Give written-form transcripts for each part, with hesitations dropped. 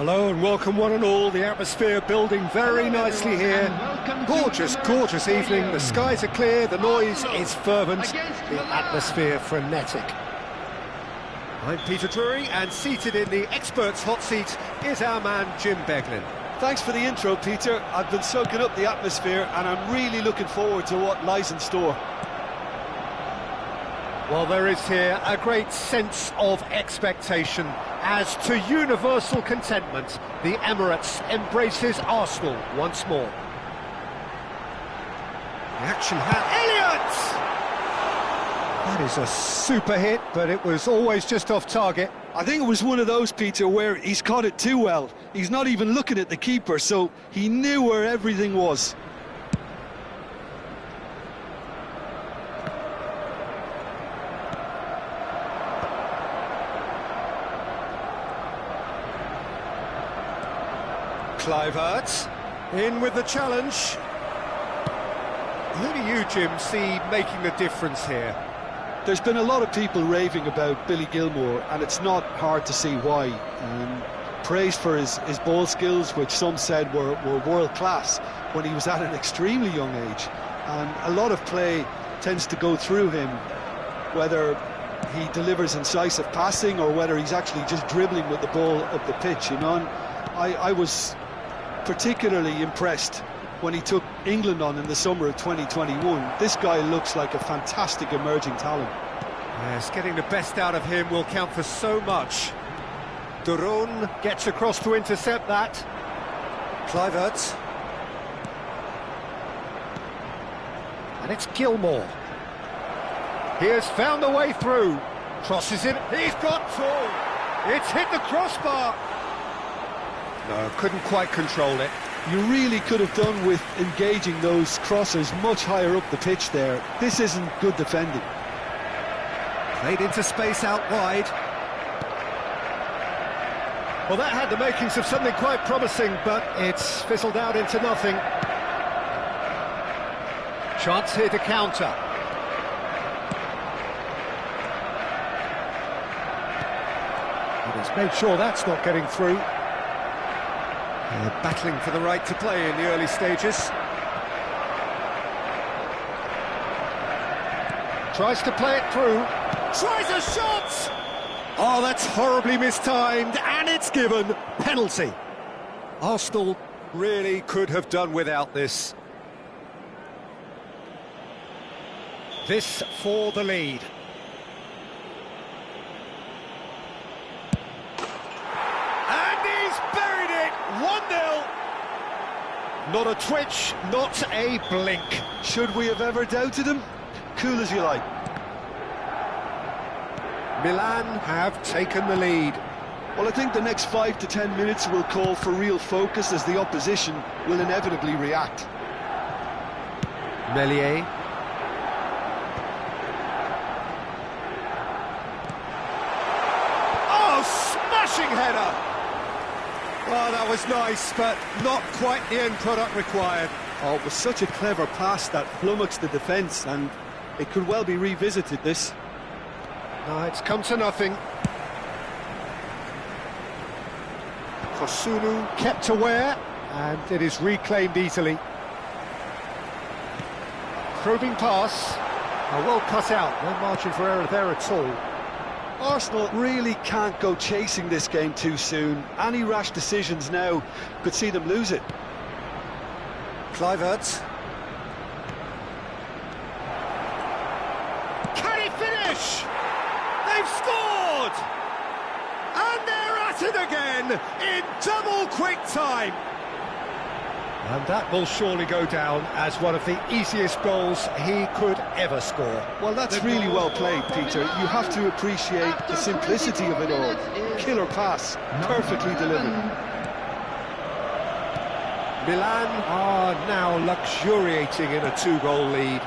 Hello and welcome one and all. The atmosphere building very nicely here. Gorgeous, gorgeous evening. The skies are clear, the noise is fervent, the atmosphere frenetic. I'm Peter Drury, and seated in the experts' hot seat is our man Jim Beglin. Thanks for the intro, Peter. I've been soaking up the atmosphere and I'm really looking forward to what lies in store. Well, there is here a great sense of expectation as, to universal contentment, the Emirates embraces Arsenal once more. The action Elliott! That is a super hit, but it was always just off target. I think it was one of those, Peter, where he's caught it too well. He's not even looking at the keeper, so he knew where everything was. Kluivert in with the challenge. Who do you, Jim, see making the difference here? There's been a lot of people raving about Billy Gilmour, and it's not hard to see why. Praised for his ball skills, which some said were world-class when he was at an extremely young age. And a lot of play tends to go through him, whether he delivers incisive passing or whether he's actually just dribbling with the ball up the pitch, you know. And I was particularly impressed when he took England on in the summer of 2021. This guy looks like a fantastic emerging talent. Yes, getting the best out of him will count for so much. Duron gets across to intercept that. Kluivert. And it's Gilmour. He has found a way through. Crosses it. He's got two. It's hit the crossbar. No, couldn't quite control it. You really could have done with engaging those crosses much higher up the pitch there. This isn't good defending. Played into space out wide. Well, that had the makings of something quite promising, but it's fizzled out into nothing. Chance here to counter. And he's made sure that's not getting through. Battling for the right to play in the early stages. Tries to play it through. Tries a shot! Oh, that's horribly mistimed, and it's given. Penalty. Arsenal really could have done without this. This for the lead. And he's buried it! 1-0. Not a twitch, not a blink. Should we have ever doubted him? Cool as you like. Milan have taken the lead. Well, I think the next 5 to 10 minutes will call for real focus, as the opposition will inevitably react. Meslier. Oh, smashing header! Well, that was nice, but not quite the end product required. Oh, it was such a clever pass that flummoxed the defence, and it could well be revisited, this. No, it's come to nothing. Kosunu kept aware, and it is reclaimed easily. Probing pass. Oh, well cut out, no margin for error there at all. Arsenal really can't go chasing this game too soon. Any rash decisions now could see them lose it. Kluivert. Can he finish? They've scored! And they're at it again in double quick time. And that will surely go down as one of the easiest goals he could ever score. Well, that's really well played, Peter. You have to appreciate the simplicity of it all. Killer pass, perfectly delivered. Milan are now luxuriating in a two-goal lead.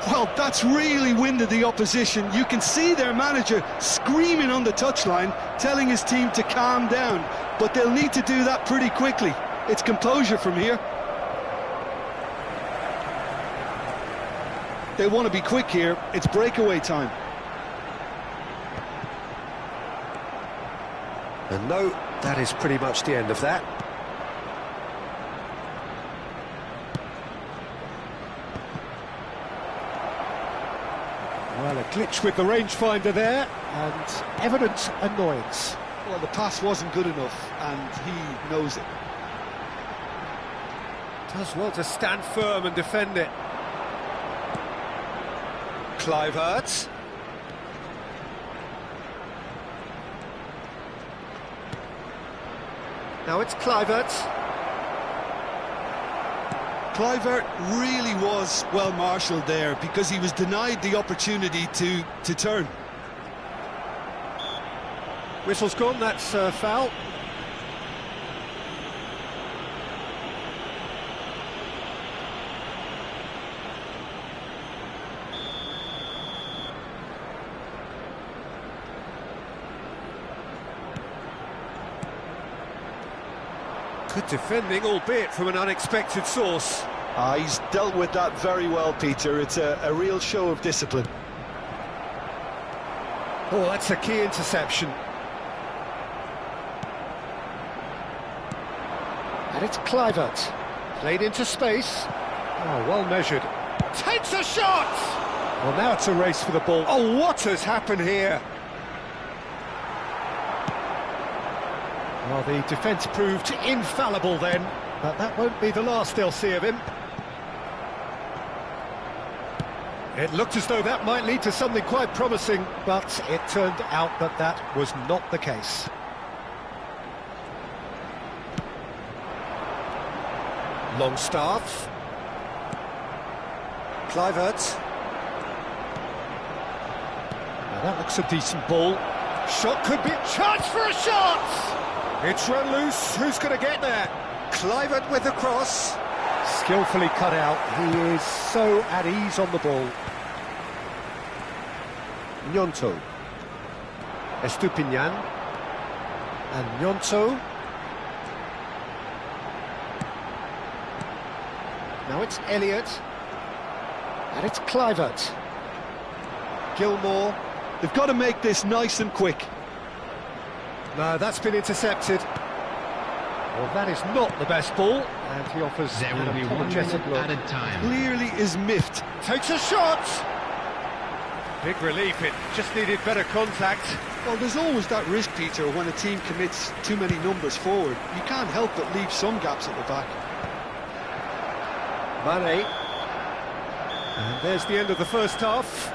Well, that's really winded the opposition. You can see their manager screaming on the touchline, telling his team to calm down. But they'll need to do that pretty quickly. It's composure from here. They want to be quick here. It's breakaway time. And no, that is pretty much the end of that. Well, a glitch with the rangefinder there, and evident annoyance. Well, the pass wasn't good enough, and he knows it. Does well to stand firm and defend it. Kluivert. Now it's Kluivert. Kluivert really was well marshalled there because he was denied the opportunity to turn. Whistle's gone, that's a foul. Good defending, albeit from an unexpected source. He's dealt with that very well, Peter. It's a real show of discipline. Oh, that's a key interception. And it's Kluivert. Played into space. Oh, well measured. Takes a shot! Well, now it's a race for the ball. Oh, what has happened here? Well, the defence proved infallible then, but that won't be the last they'll see of him. It looked as though that might lead to something quite promising, but it turned out that that was not the case. Longstaff. Kluivert. Now that looks a decent ball. Shot could be... Chance for a shot! It's run loose. Who's going to get there? Kluivert with the cross. Skillfully cut out. He is so at ease on the ball. Gnonto. Estupinian. And Gnonto. Now it's Elliott. And it's Kluivert. Gilmour. They've got to make this nice and quick. No, that's been intercepted. Well, that is not the best ball, and he offers an apologetic look. Added time. Clearly is miffed. Takes a shot! Big relief, it just needed better contact. Well, there's always that risk, Peter, when a team commits too many numbers forward. You can't help but leave some gaps at the back. Mane. And there's the end of the first half.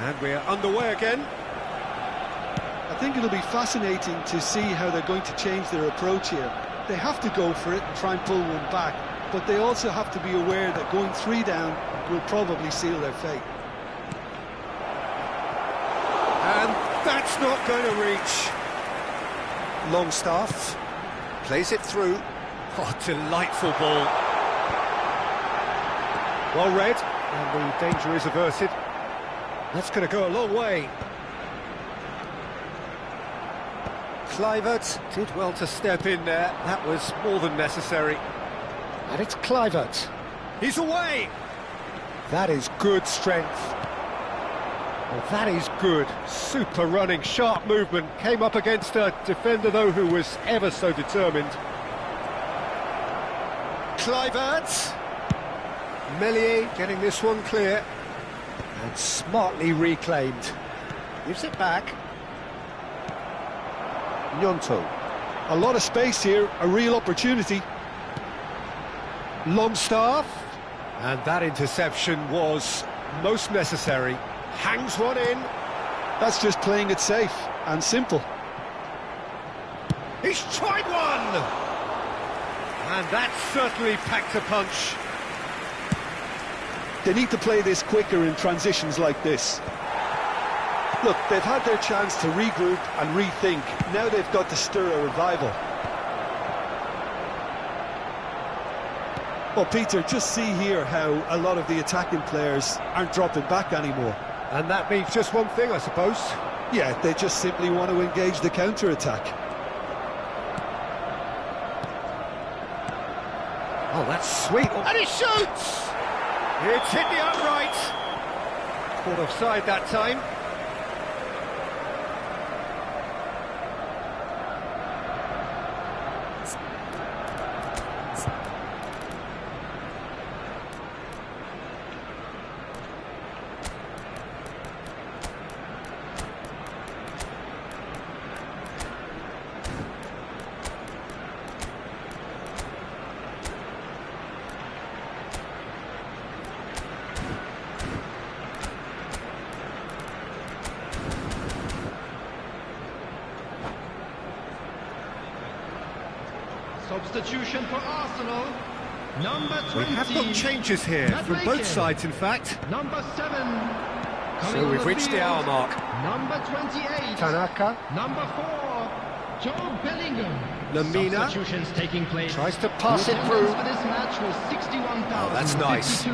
And we're underway again. I think it'll be fascinating to see how they're going to change their approach here. They have to go for it and try and pull one back, but they also have to be aware that going 3 down will probably seal their fate. And that's not going to reach. Longstaff plays it through. Oh, delightful ball. Well read, and the danger is averted. That's going to go a long way. Kluivert did well to step in there. That was more than necessary. And it's Kluivert. He's away! That is good strength. Well, that is good. Super running, sharp movement. Came up against a defender, though, who was ever so determined. Kluivert. Meslier getting this one clear. And smartly reclaimed. Gives it back. Gnonto. A lot of space here, a real opportunity. Longstaff. And that interception was most necessary. Hangs one in. That's just playing it safe and simple. He's tried one! And that certainly packed a punch. They need to play this quicker in transitions like this. Look, they've had their chance to regroup and rethink. Now they've got to stir a revival. Well, Peter, just see here how a lot of the attacking players aren't dropping back anymore. And that means just one thing, I suppose. Yeah, they just simply want to engage the counter-attack. Oh, that's sweet. And he shoots! It's hit the upright. Caught offside that time. Substitution for Arsenal, number 20. We have got changes here from both sides, in fact. Number 7. So we've reached the hour mark. Number 28. Tanaka. Number 4. Joe Bellingham. Lamina. Substitutions taking place. Tries to pass it through. For this match was 61,052. Oh, that's nice.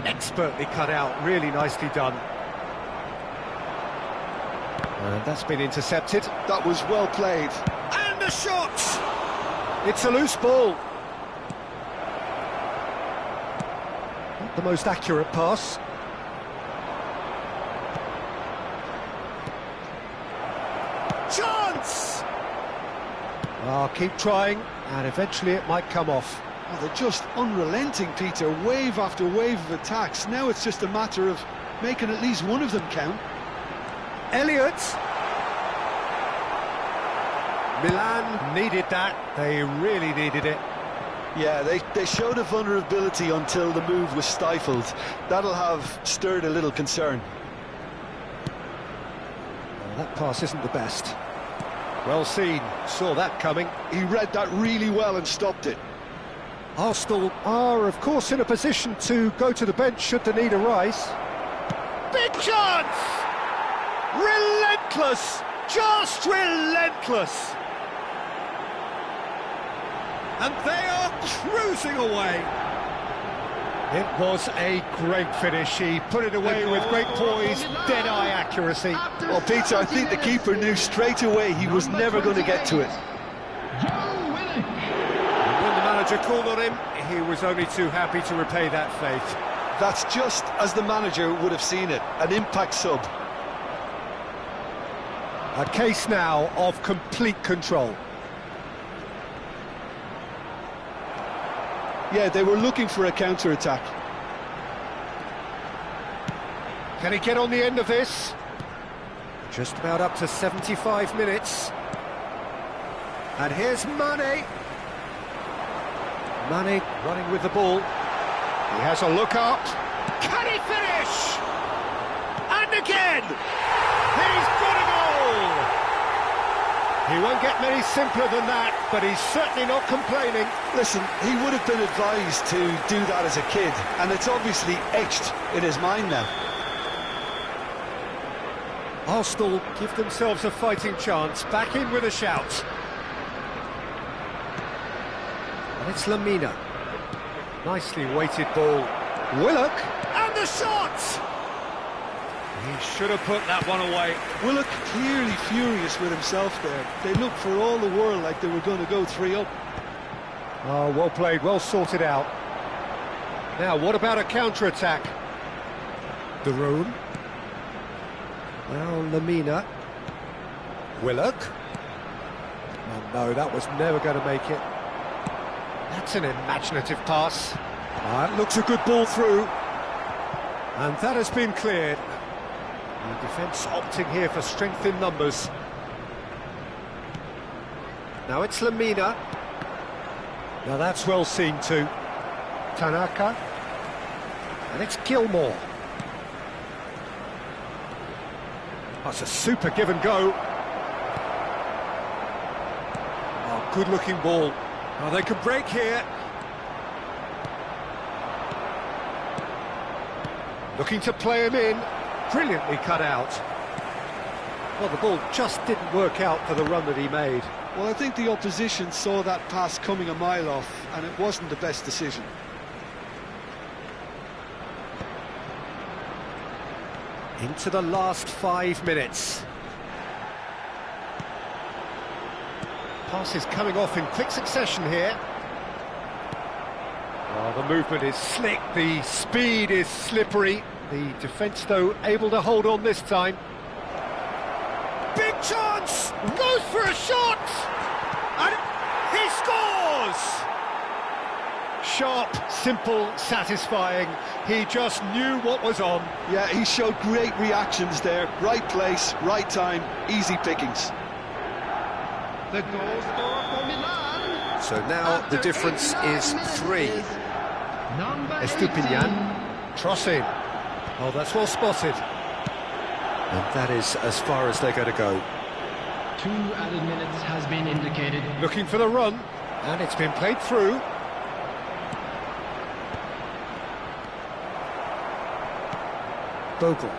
Expertly cut out, really nicely done. And that's been intercepted. That was well played. And the shot! It's a loose ball. Not the most accurate pass. Chance! Oh, keep trying, and eventually it might come off. Oh, they're just unrelenting, Peter. Wave after wave of attacks. Now it's just a matter of making at least one of them count. Elliott! Milan needed that. They really needed it. Yeah, they showed a vulnerability until the move was stifled. That'll have stirred a little concern. Well, that pass isn't the best. Well seen. Saw that coming. He read that really well and stopped it. Arsenal are, of course, in a position to go to the bench should the need arise. Big chance! Relentless! Just relentless! And they are cruising away. It was a great finish. He put it away with great poise, dead-eye accuracy. Well, Peter, I think the keeper knew straight away he was never going to get to it. And when the manager called on him, he was only too happy to repay that faith. That's just as the manager would have seen it, an impact sub. A case now of complete control. Yeah, they were looking for a counter-attack. Can he get on the end of this? Just about up to 75 minutes. And here's Mane. Mane running with the ball. He has a look up. Can he finish? And again! He's got a goal! He won't get many simpler than that, but he's certainly not complaining. Listen, he would have been advised to do that as a kid, and it's obviously etched in his mind now. Arsenal give themselves a fighting chance, back in with a shout. And it's Lamina. Nicely weighted ball. Willock, and the shot! He should have put that one away. Willock clearly furious with himself there. They looked for all the world like they were going to go 3-up. Oh, well played, well sorted out. Now, what about a counter-attack? The room. Now, Lamina. Willock. Oh, no, that was never going to make it. That's an imaginative pass. It looks a good ball through. And that has been cleared. The defence opting here for strength in numbers. Now it's Lamina. Now that's well seen too. Tanaka. And it's Gilmore. That's a super give and go. Oh, good looking ball. Oh, they could break here. Looking to play him in. Brilliantly cut out. Well, the ball just didn't work out for the run that he made. Well, I think the opposition saw that pass coming a mile off, and it wasn't the best decision. Into the last 5 minutes. Passes coming off in quick succession here. Oh, the movement is slick, the speed is slippery. The defence, though, able to hold on this time. Big chance! Goes for a shot! And he scores! Sharp, simple, satisfying. He just knew what was on. Yeah, he showed great reactions there. Right place, right time, easy pickings. The goal scorer for Milan. So now the difference is 3. Number Estupinian, crossing. Oh, that's well spotted. And that is as far as they're going to go. 2 added minutes has been indicated. Looking for the run, and it's been played through. Bogle.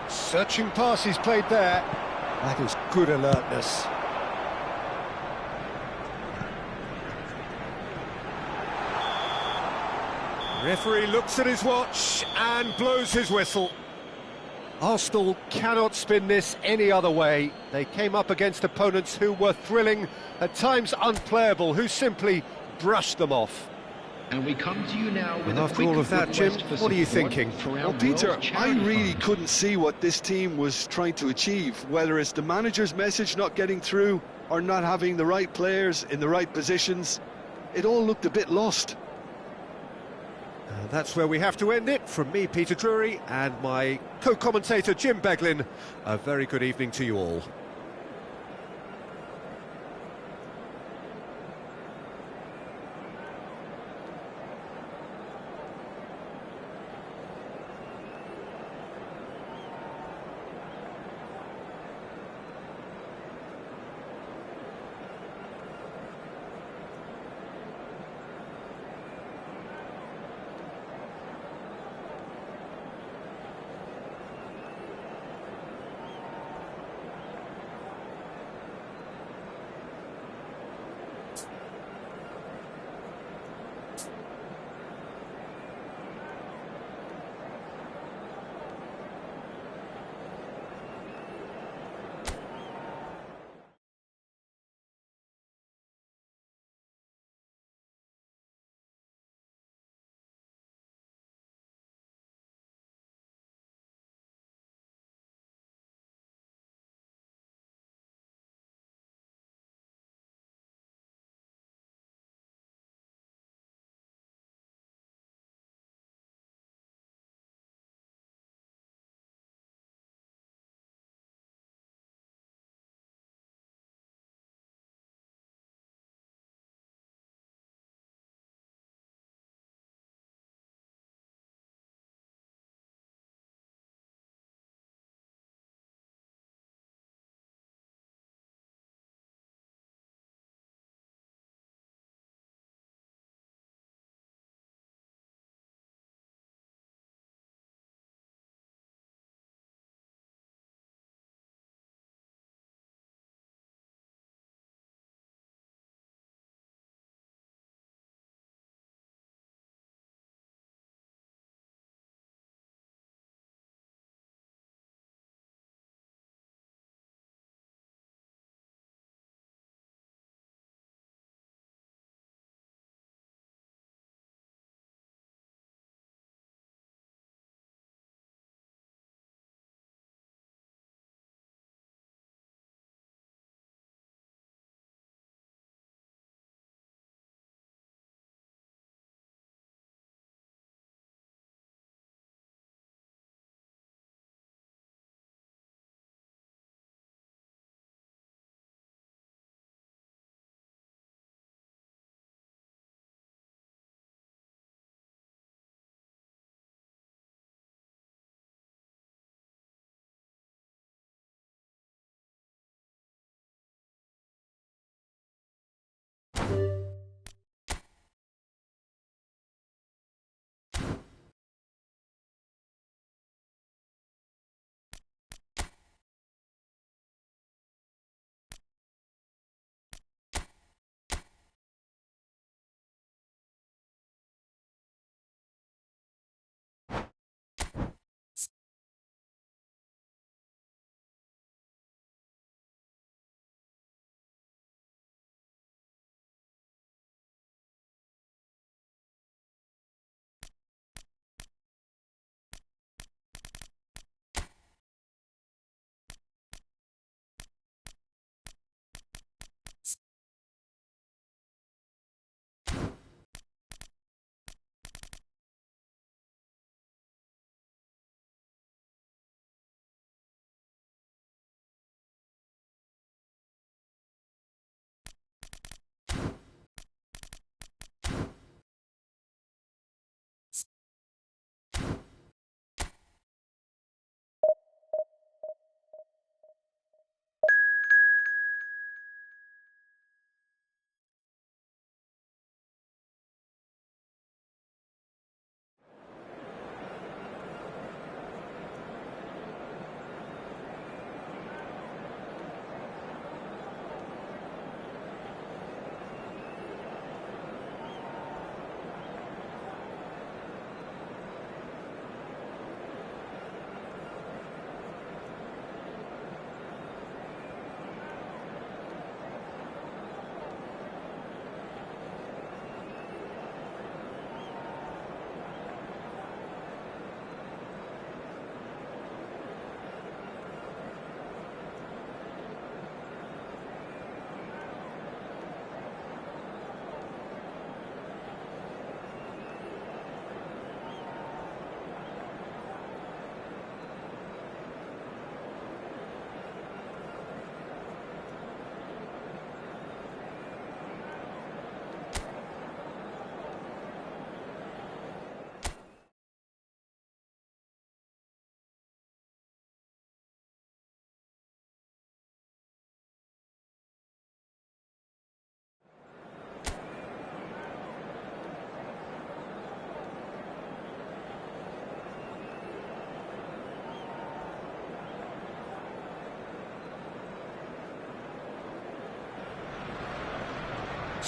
Searching pass he's played there. That is good alertness. Referee looks at his watch and blows his whistle. Arsenal cannot spin this any other way. They came up against opponents who were thrilling, at times unplayable, who simply brushed them off. And we come to you now with And a after quick all of that, Jim, request for what are you support thinking? for our Well, Peter, World I Charity really Fund. couldn't see what this team was trying to achieve, whether it's the manager's message not getting through or not having the right players in the right positions. It all looked a bit lost. That's where we have to end it. From me, Peter Drury, and my co-commentator, Jim Beglin, a very good evening to you all.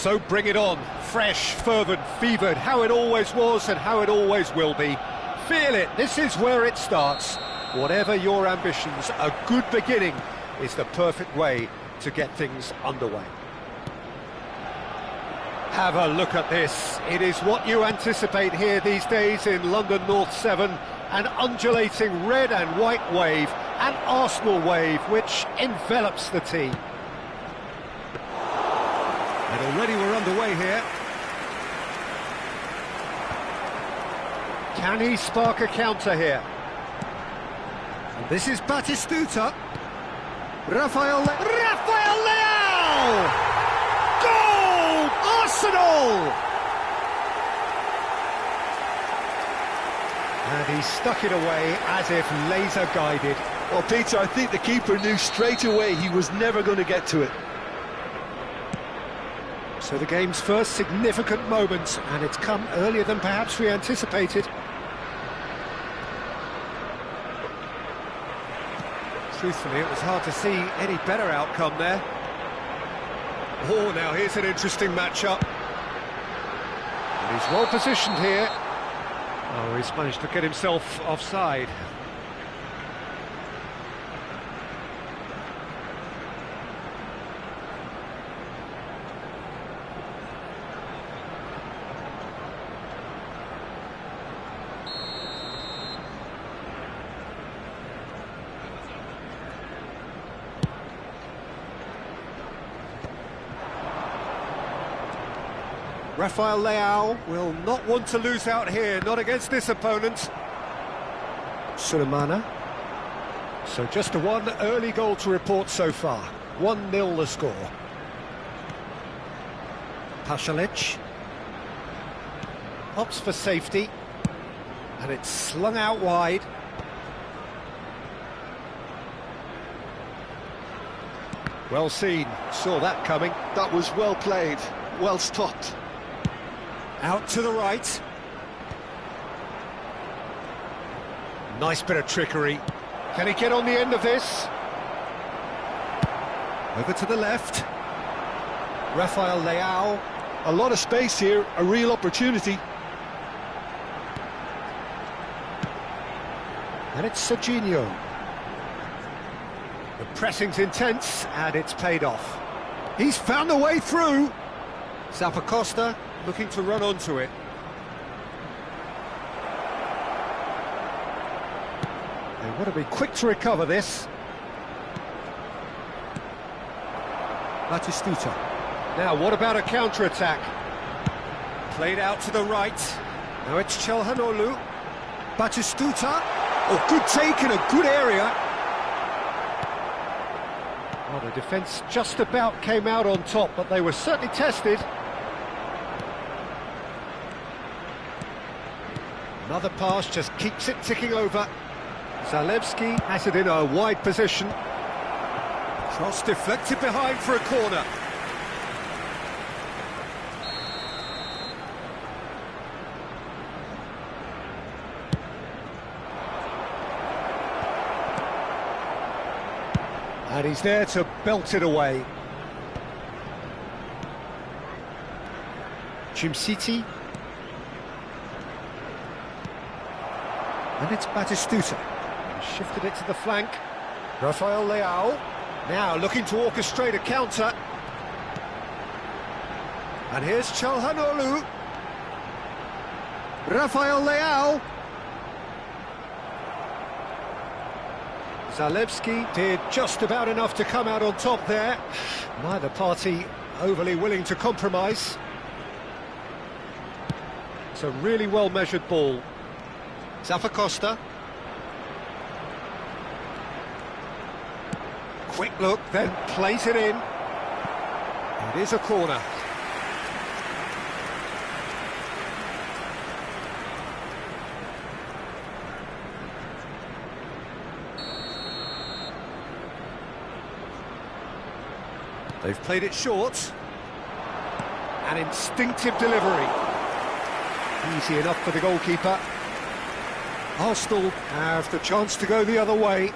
So bring it on, fresh, fervent, fevered, how it always was and how it always will be. Feel it, this is where it starts. Whatever your ambitions, a good beginning is the perfect way to get things underway. Have a look at this. It is what you anticipate here these days in London North 7. An undulating red and white wave, an Arsenal wave which envelops the team. And already we're underway here. Can he spark a counter here? And this is Batistuta. Rafael Leao! Goal! Arsenal! And he stuck it away as if laser-guided. Well, Peter, I think the keeper knew straight away he was never going to get to it. So the game's first significant moment, and it's come earlier than perhaps we anticipated. Truthfully, it was hard to see any better outcome there. Oh, now here's an interesting matchup. And he's well positioned here. Oh, he's managed to get himself offside. Rafael Leao will not want to lose out here, not against this opponent. Sulemana. So just one early goal to report so far. 1-0 the score. Pasalic. Opts for safety. And it's slung out wide. Well seen, saw that coming. That was well played, well stopped. Out to the right. Nice bit of trickery. Can he get on the end of this? Over to the left. Rafael Leao. A lot of space here, a real opportunity. And it's Serginho. The pressing's intense, and it's paid off. He's found a way through. Zappacosta looking to run onto it. They want to be quick to recover this. Batistuta. Now, what about a counter-attack? Played out to the right. Now it's Çalhanoğlu. Batistuta. Oh, good take in a good area. Well, the defence just about came out on top, but they were certainly tested. Another pass just keeps it ticking over. Zalewski has it in a wide position. Cross deflected behind for a corner. And he's there to belt it away. Chimsiti. And it's Batistuta. Shifted it to the flank. Rafael Leao. Now looking to orchestrate a counter. And here's Çalhanoğlu. Rafael Leao. Zalewski did just about enough to come out on top there. Neither party overly willing to compromise. It's a really well-measured ball. Zappacosta. Quick look, then plays it in. It is a corner. They've played it short. An instinctive delivery. Easy enough for the goalkeeper. Arsenal have the chance to go the other way.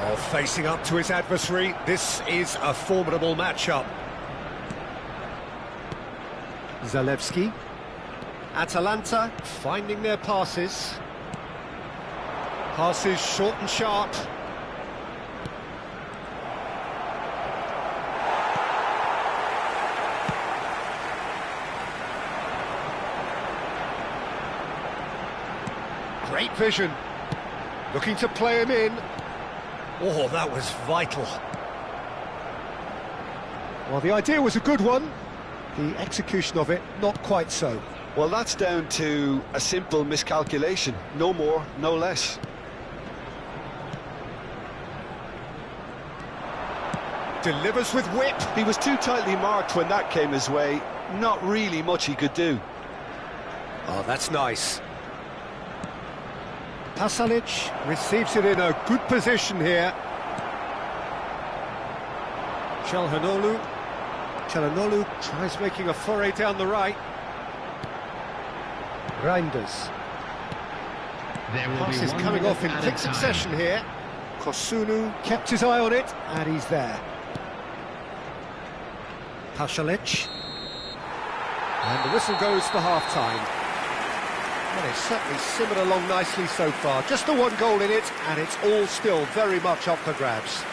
Oh, facing up to his adversary, this is a formidable matchup. Zalewski. Atalanta finding their passes. Passes short and sharp. Great vision. Looking to play him in. Oh, that was vital. Well, the idea was a good one. The execution of it, not quite so. Well, that's down to a simple miscalculation. No more, no less. Delivers with whip. He was too tightly marked when that came his way. Not really much he could do. Oh, that's nice. Pasalic receives it in a good position here. Çalhanoğlu tries making a foray down the right. Reinders. Pass is coming off in quick succession here. Kosunu kept his eye on it, and he's there. Pasalic. And the whistle goes for half-time. Well, it's certainly simmered along nicely so far. Just the one goal in it, and it's all still very much up for grabs.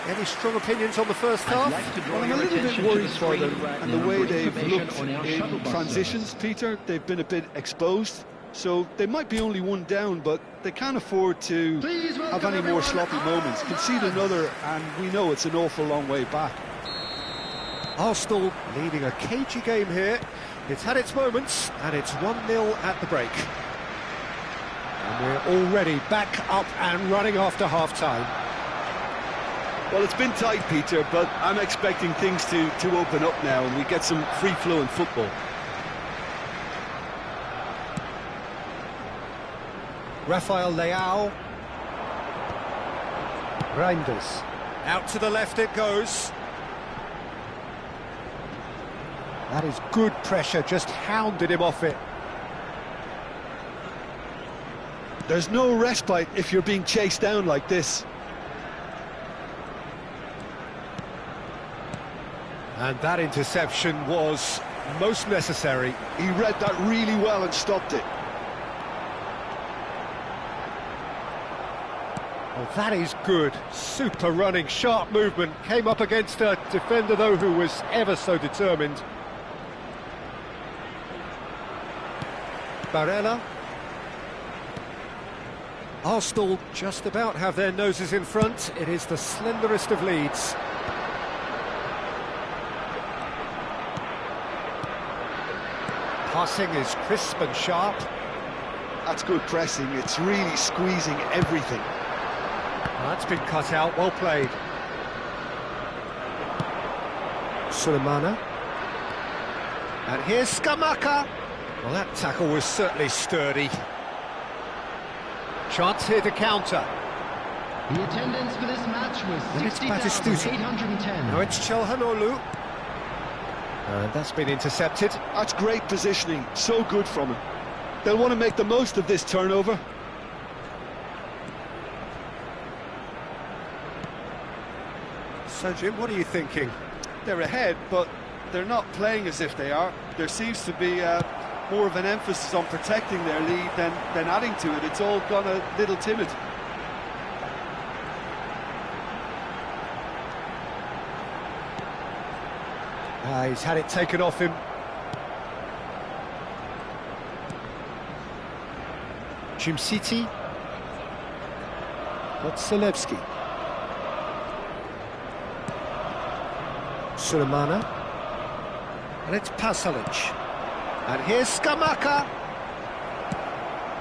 Any strong opinions on the first half? Well, I'm a little bit worried for them and the way they've looked in transitions, Peter. They've been a bit exposed, so they might be only one down, but they can't afford to have any more sloppy moments. Concede another, and we know it's an awful long way back. Arsenal leading a cagey game here. It's had its moments, and it's 1-0 at the break. And we're already back up and running after half-time. Well, it's been tight, Peter, but I'm expecting things to open up now and we get some free-flowing football. Rafael Leao. Reinders. Out to the left it goes. That is good pressure, just hounded him off it. There's no respite if you're being chased down like this. And that interception was most necessary. He read that really well and stopped it. Oh, that is good. Super running, sharp movement. Came up against a defender, though, who was ever so determined. Barella. Arsenal just about have their noses in front. It is the slenderest of leads. Passing is crisp and sharp. That's good pressing. It's really squeezing everything. That's been cut out. Well played. Sulemana. And here's Scamacca. Well, that tackle was certainly sturdy. Chance here to counter. The attendance for this match was And it's Batistuta. 60,810. Now it's Çalhanoğlu. And that's been intercepted. That's great positioning. So good from him. They'll want to make the most of this turnover. So, Jim, what are you thinking? They're ahead, but they're not playing as if they are. There seems to be more of an emphasis on protecting their lead than adding to it. It's all gone a little timid. He's had it taken off him. Cimsiti. Got Zalewski. Sulemana. And it's Pasalic. And here's Scamacca.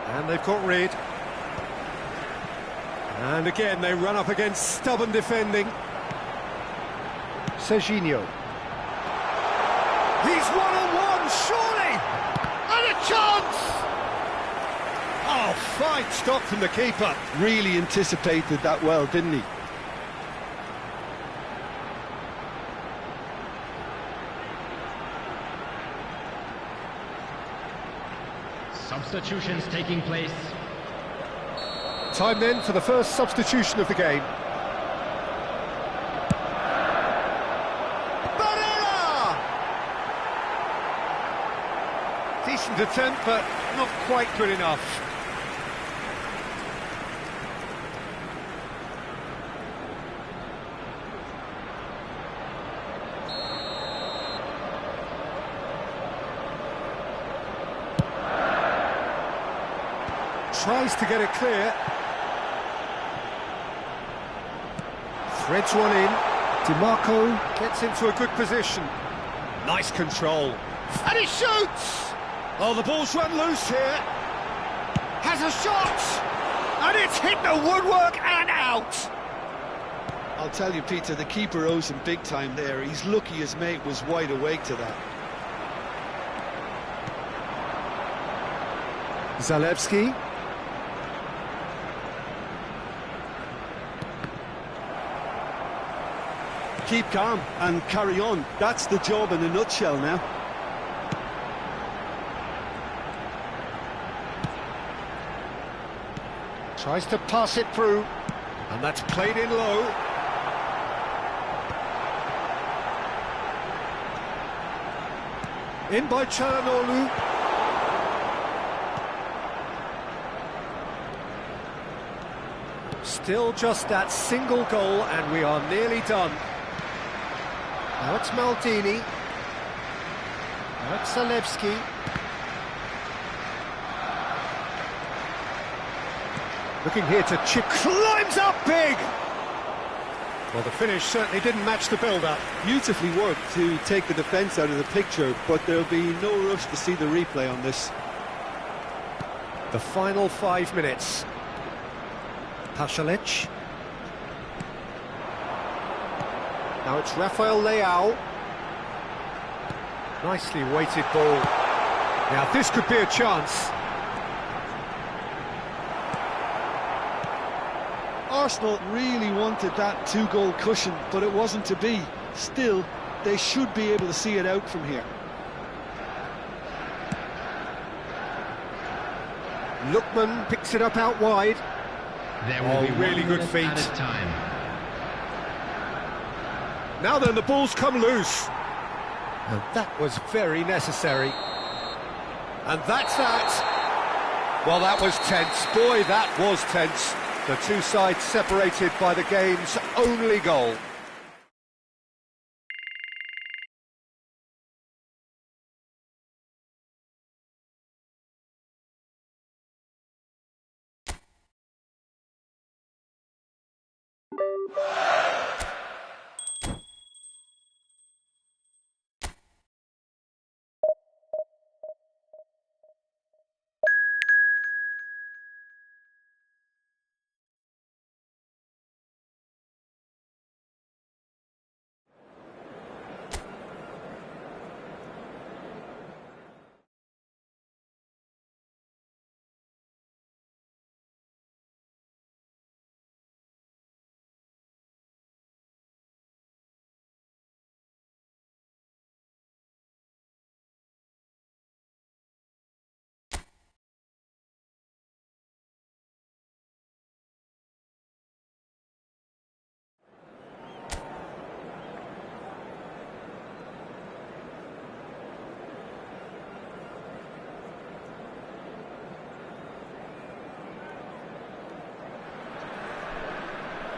And they've got rid. And again, they run up against stubborn defending. Serginho. He's one-on-one, surely! And a chance! Oh, fine stop from the keeper. Really anticipated that well, didn't he? Substitutions taking place. Time then for the first substitution of the game. Barella! Decent attempt, but not quite good enough. Tries to get it clear. Threads one in. DiMarco gets into a good position. Nice control. And he shoots! Oh, the ball's run loose here. Has a shot! And it's hit the woodwork and out! I'll tell you, Peter, the keeper owes him big time there. He's lucky his mate was wide awake to that. Zalewski. Keep calm and carry on. That's the job in a nutshell now. Tries to pass it through, and that's played in low. In by Çalhanoğlu. Still just that single goal, and we are nearly done. Now it's Maldini. Now it's Zalewski. Looking here to chip, climbs up big! Well, the finish certainly didn't match the build-up. Beautifully worked to take the defence out of the picture, but there'll be no rush to see the replay on this. The final 5 minutes. Pasalic. Now it's Rafael Leao. Nicely weighted ball. Now this could be a chance. Arsenal really wanted that two-goal cushion, but it wasn't to be. Still, they should be able to see it out from here. Lookman picks it up out wide. There will be really good feet. at a time. Now then, the ball's come loose. And that was very necessary. And that's that. Well, that was tense. Boy, that was tense. The two sides separated by the game's only goal.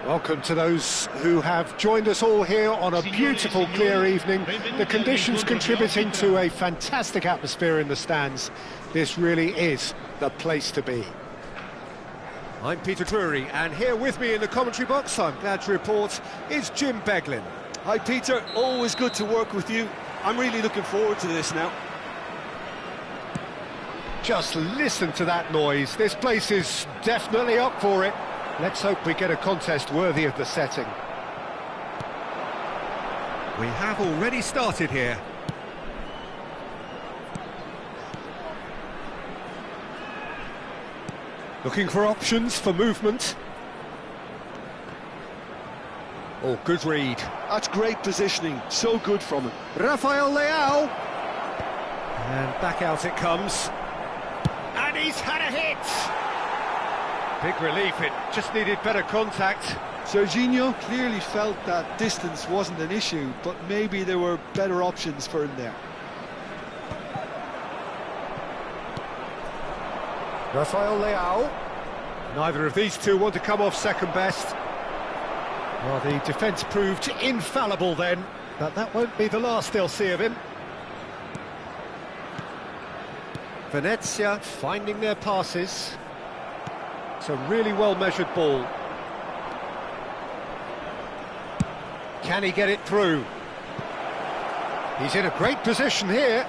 Welcome to those who have joined us all here on a beautiful, clear evening. The conditions contributing to a fantastic atmosphere in the stands. This really is the place to be. I'm Peter Drury, and here with me in the commentary box, I'm glad to report, is Jim Beglin. Hi, Peter. Always good to work with you. I'm really looking forward to this now. Just listen to that noise. This place is definitely up for it. Let's hope we get a contest worthy of the setting. We have already started here. Looking for options for movement. Oh, good read. That's great positioning. So good from him. Rafael Leao. And back out it comes. And he's had a hit. Big relief, it just needed better contact. Serginho clearly felt that distance wasn't an issue, but maybe there were better options for him there. Rafael Leao. Neither of these two want to come off second best. Well, the defence proved infallible then, but that won't be the last they'll see of him. Venezia finding their passes. It's a really well-measured ball. Can he get it through? He's in a great position here.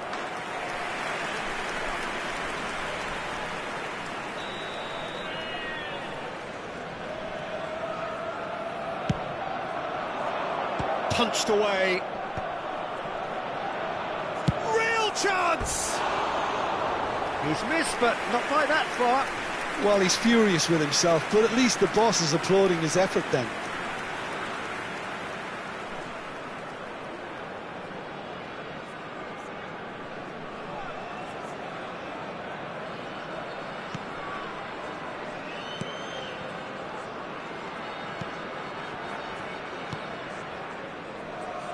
Punched away. Real chance! He's missed, but not by that far. Well, he's furious with himself, but at least the boss is applauding his effort then.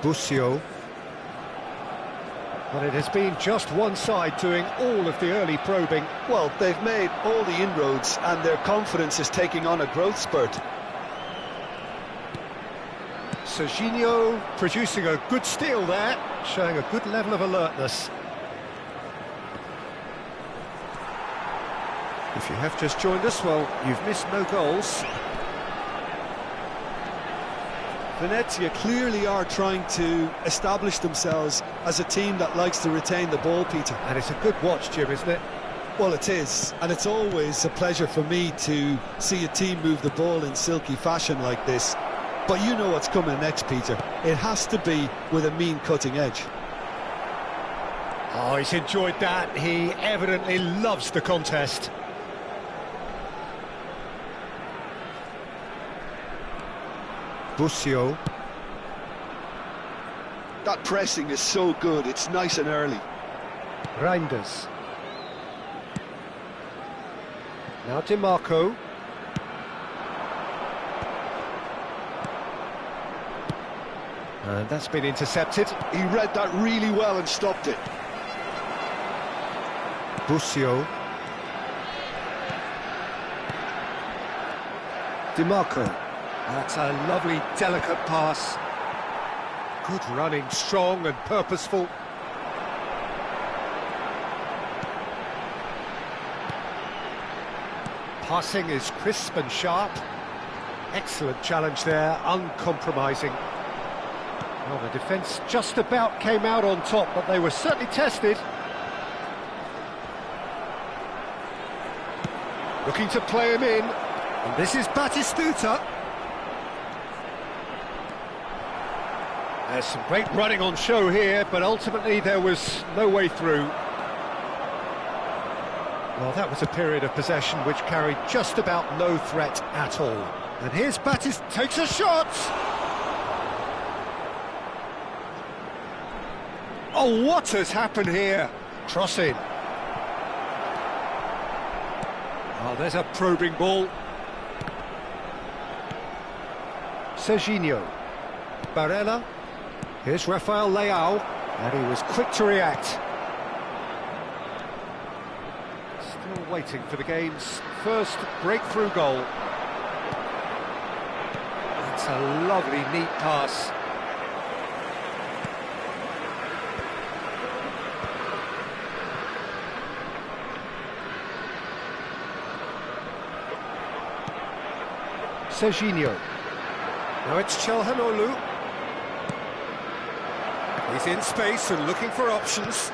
Busio. But it has been just one side doing all of the early probing. Well, they've made all the inroads and their confidence is taking on a growth spurt. Serginho producing a good steal there, showing a good level of alertness. If you have just joined us, well, you've missed no goals. Venezia clearly are trying to establish themselves as a team that likes to retain the ball, Peter. And it's a good watch, Jim, isn't it? Well, it is, and it's always a pleasure for me to see a team move the ball in silky fashion like this. But you know what's coming next, Peter. It has to be with a mean cutting edge. Oh, he's enjoyed that. He evidently loves the contest. Busio. That pressing is so good, it's nice and early. Reinders. Now DiMarco. And that's been intercepted. He read that really well and stopped it. Busio. DiMarco. That's a lovely, delicate pass. Good running, strong and purposeful. Passing is crisp and sharp. Excellent challenge there, uncompromising. Well, the defence just about came out on top, but they were certainly tested. Looking to play him in. And this is Batistuta. There's some great running on show here, but ultimately there was no way through. Well, that was a period of possession which carried just about no threat at all. And here's Batis, takes a shot! Oh, what has happened here? Crossing. Oh, there's a probing ball. Serginho. Barella. Here's Rafael Leao, and he was quick to react. Still waiting for the game's first breakthrough goal. That's a lovely, neat pass. Serginho. Now it's Çalhanoğlu. He's in space and looking for options.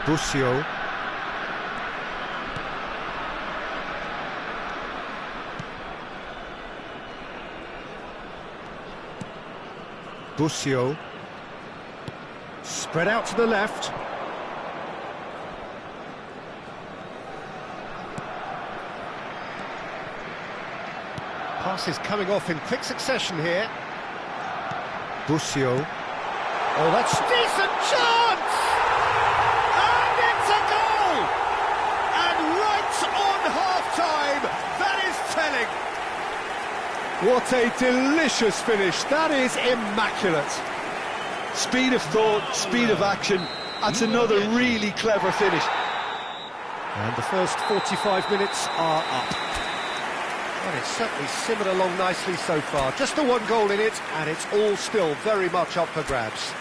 Busio. Busio. Spread out to the left. Pass is coming off in quick succession here. Busio. Oh, that's decent chance! And it's a goal! And right on half-time, that is telling. What a delicious finish. That is immaculate. Speed of thought, speed of action. That's another really clever finish. And the first 45 minutes are up. Well, it's certainly simmered along nicely so far. Just the one goal in it, and it's all still very much up for grabs.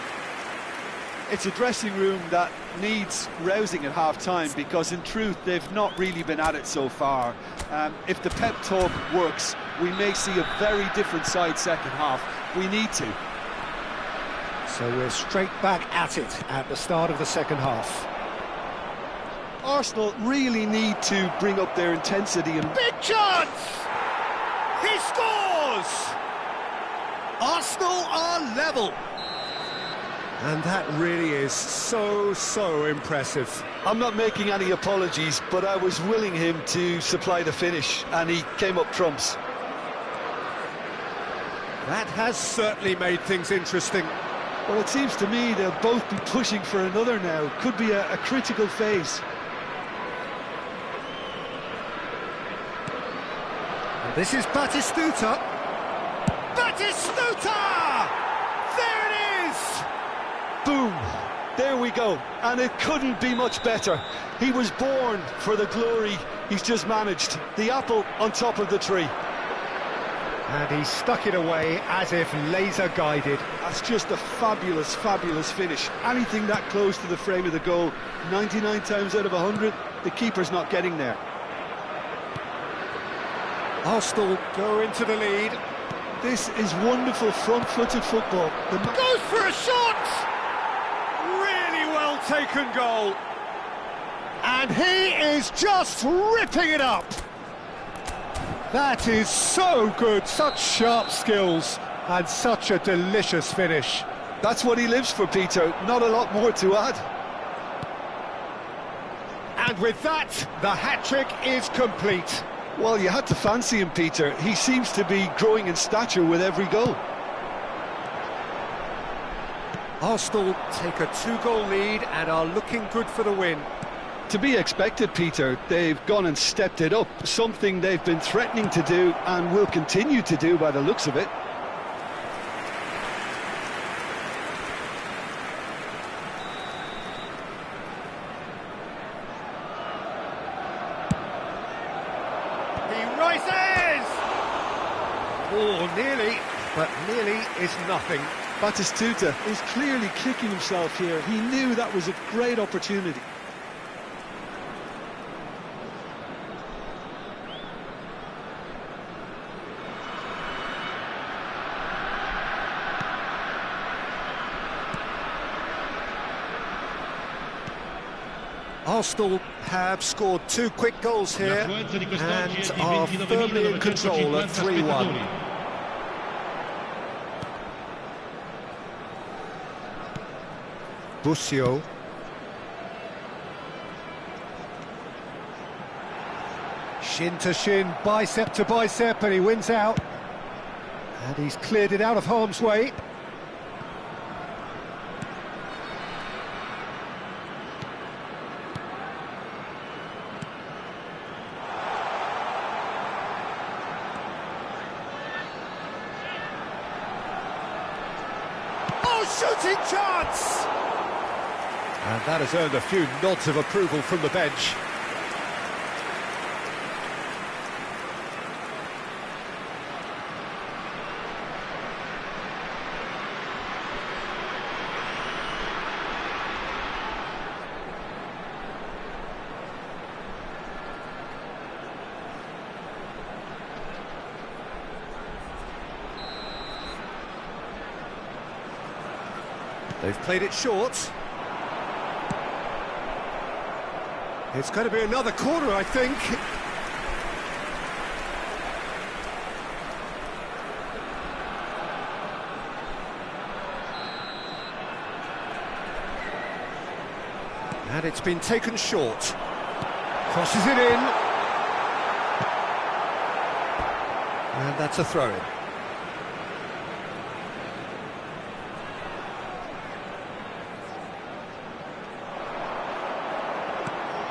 It's a dressing room that needs rousing at half-time, because in truth they've not really been at it so far. If the pep talk works, we may see a very different side second half. We need to. So we're straight back at it at the start of the second half. Arsenal really need to bring up their intensity and... Big chance! He scores! Arsenal are level. And that really is so impressive. I'm not making any apologies, but I was willing him to supply the finish, and he came up trumps. That has certainly made things interesting. Well, it seems to me they'll both be pushing for another now. Could be a critical phase. And this is Batistuta. Batistuta! There it is! Boom! There we go. And it couldn't be much better. He was born for the glory he's just managed. The apple on top of the tree. And he stuck it away as if laser-guided. That's just a fabulous, fabulous finish. Anything that close to the frame of the goal, 99 times out of 100, the keeper's not getting there. Arsenal go into the lead. This is wonderful front-footed football. Goes for a shot! Really well taken goal. And he is just ripping it up. That is so good, such sharp skills, and such a delicious finish. That's what he lives for, Peter, not a lot more to add. And with that, the hat-trick is complete. Well, you had to fancy him, Peter. He seems to be growing in stature with every goal. Arsenal take a 2-goal lead and are looking good for the win. To be expected, Peter. They've gone and stepped it up, something they've been threatening to do and will continue to do by the looks of it. He rises! Oh, nearly, but nearly is nothing. Batistuta is clearly kicking himself here. He knew that was a great opportunity. Arsenal have scored 2 quick goals here and are firmly in control at 3-1. Busio. Shin to shin, bicep to bicep, and he wins out. And he's cleared it out of harm's way. Shooting chance! And that has earned a few nods of approval from the bench. They've played it short. It's going to be another corner, I think. And it's been taken short. Crosses it in. And that's a throw-in.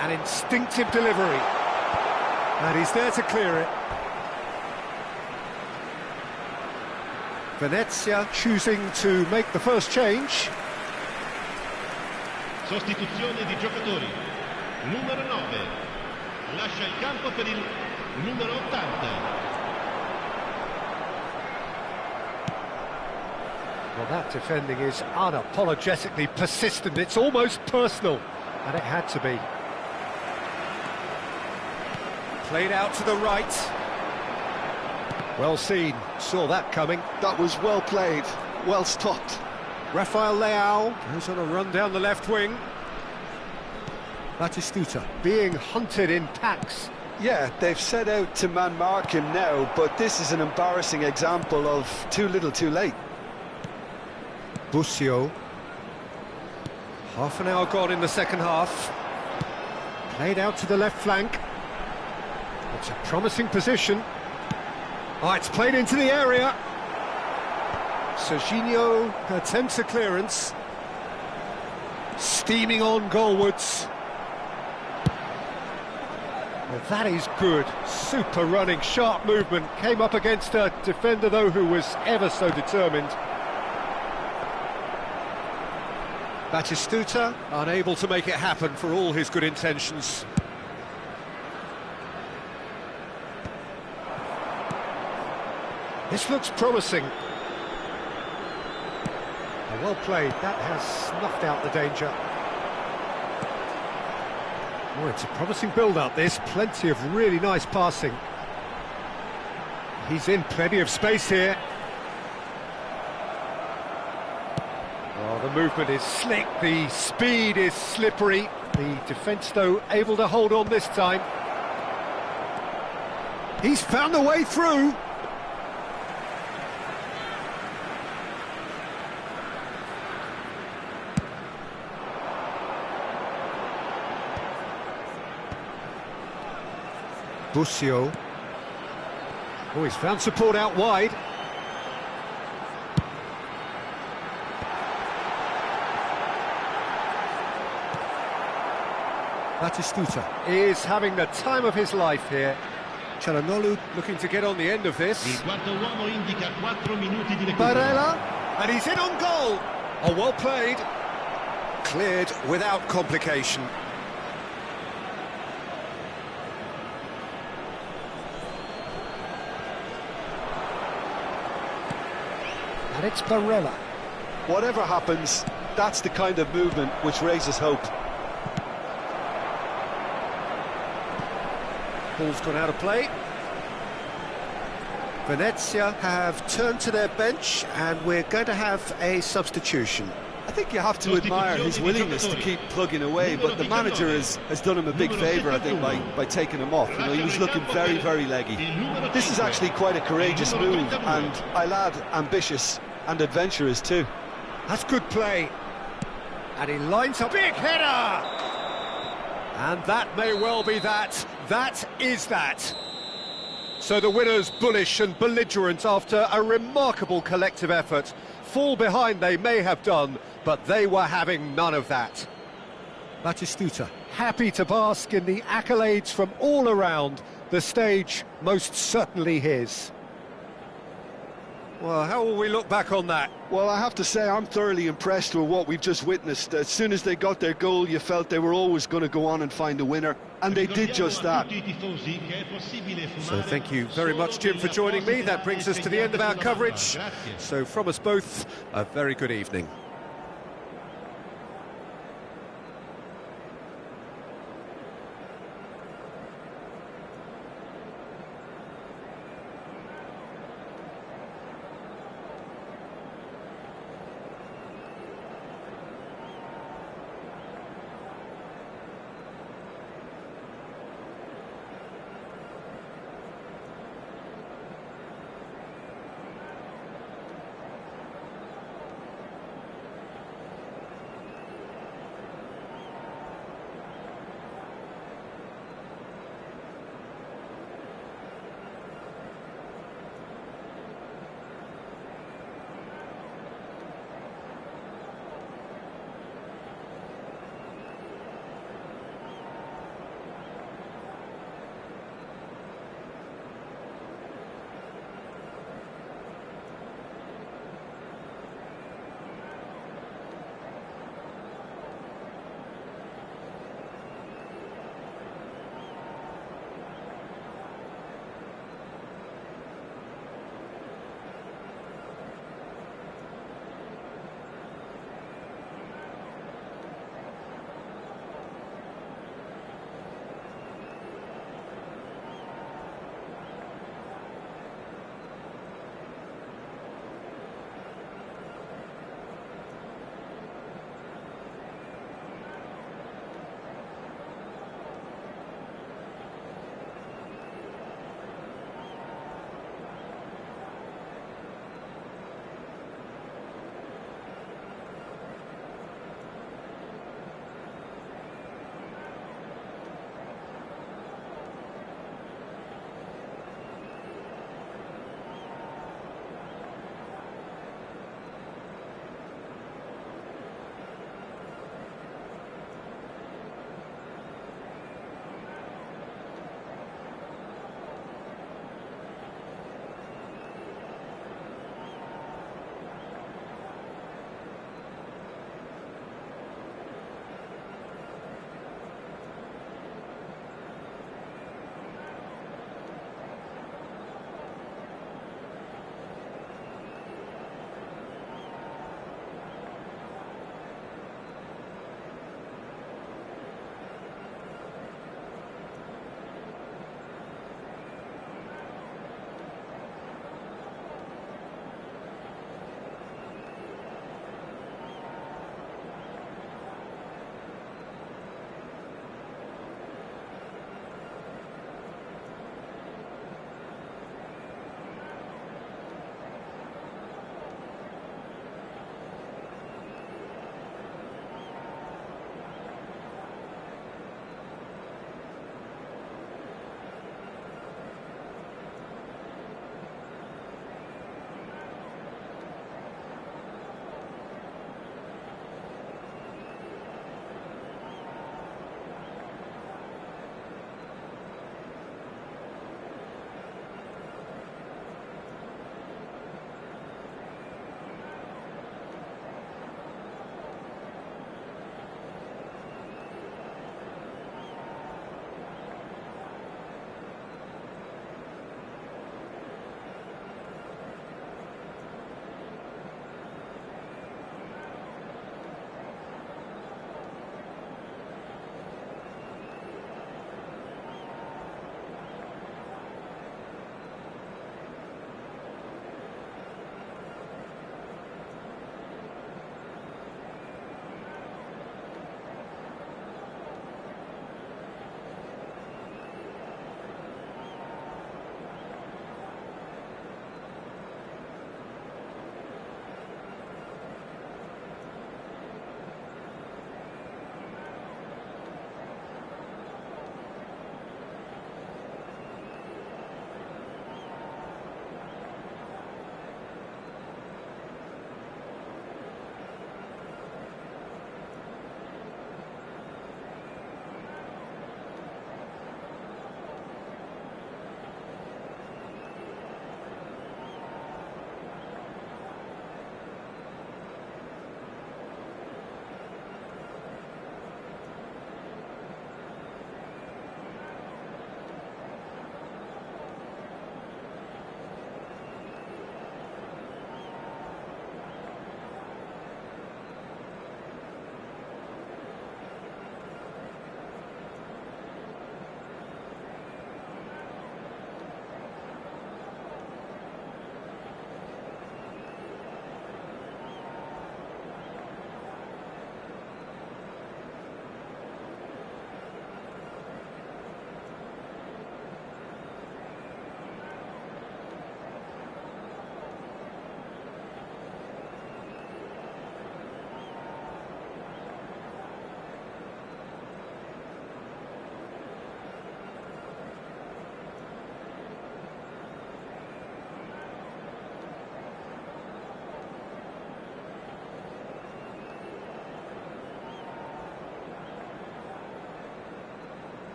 An instinctive delivery. And he's there to clear it. Venezia choosing to make the first change. Sostituzione di giocatori. Numero 9. Lascia il campo per il numero 80. Well, that defending is unapologetically persistent. It's almost personal, and it had to be. Played out to the right. Well seen, saw that coming. That was well played, well stopped. Rafael Leao goes on a run down the left wing. Batistuta being hunted in packs. Yeah, they've set out to man-mark him now, but this is an embarrassing example of too little too late. Busio. Half an hour gone in the second half. Played out to the left flank. It's a promising position. Oh, it's played into the area. Serginho attempts a clearance. Steaming on goalwards. Well, that is good. Super running, sharp movement. Came up against a defender, though, who was ever so determined. Batistuta unable to make it happen for all his good intentions. This looks promising. Well played, that has snuffed out the danger. Oh, it's a promising build-up, this. Plenty of really nice passing. He's in plenty of space here. Oh, the movement is slick, the speed is slippery. The defence, though, able to hold on this time. He's found a way through. Busio. Oh, he's found support out wide. Batistuta is having the time of his life here. Çalhanoğlu looking to get on the end of this. Il quarto uomo indica 4 minuti di recupero. Barella, and he's in on goal. Oh, well played. Cleared without complication. And it's Barella. Whatever happens, that's the kind of movement which raises hope. Ball's gone out of play. Venezia have turned to their bench, and we're going to have a substitution. I think you have to admire his willingness to keep plugging away, but the manager has done him a big favour, I think, by taking him off. You know, he was looking very, very leggy. This is actually quite a courageous move, and I'll add ambitious and adventurous too. That's good play. And he lines up. Big header! And that may well be that. That is that. So the winners bullish and belligerent after a remarkable collective effort. Fall behind they may have done, but they were having none of that. Batistuta happy to bask in the accolades from all around. The stage most certainly his. Well, how will we look back on that? Well, I have to say I'm thoroughly impressed with what we've just witnessed. As soon as they got their goal, you felt they were always going to go on and find a winner, and they did just that. So thank you very much, Jim, for joining me. That brings us to the end of our coverage. So from us both, a very good evening.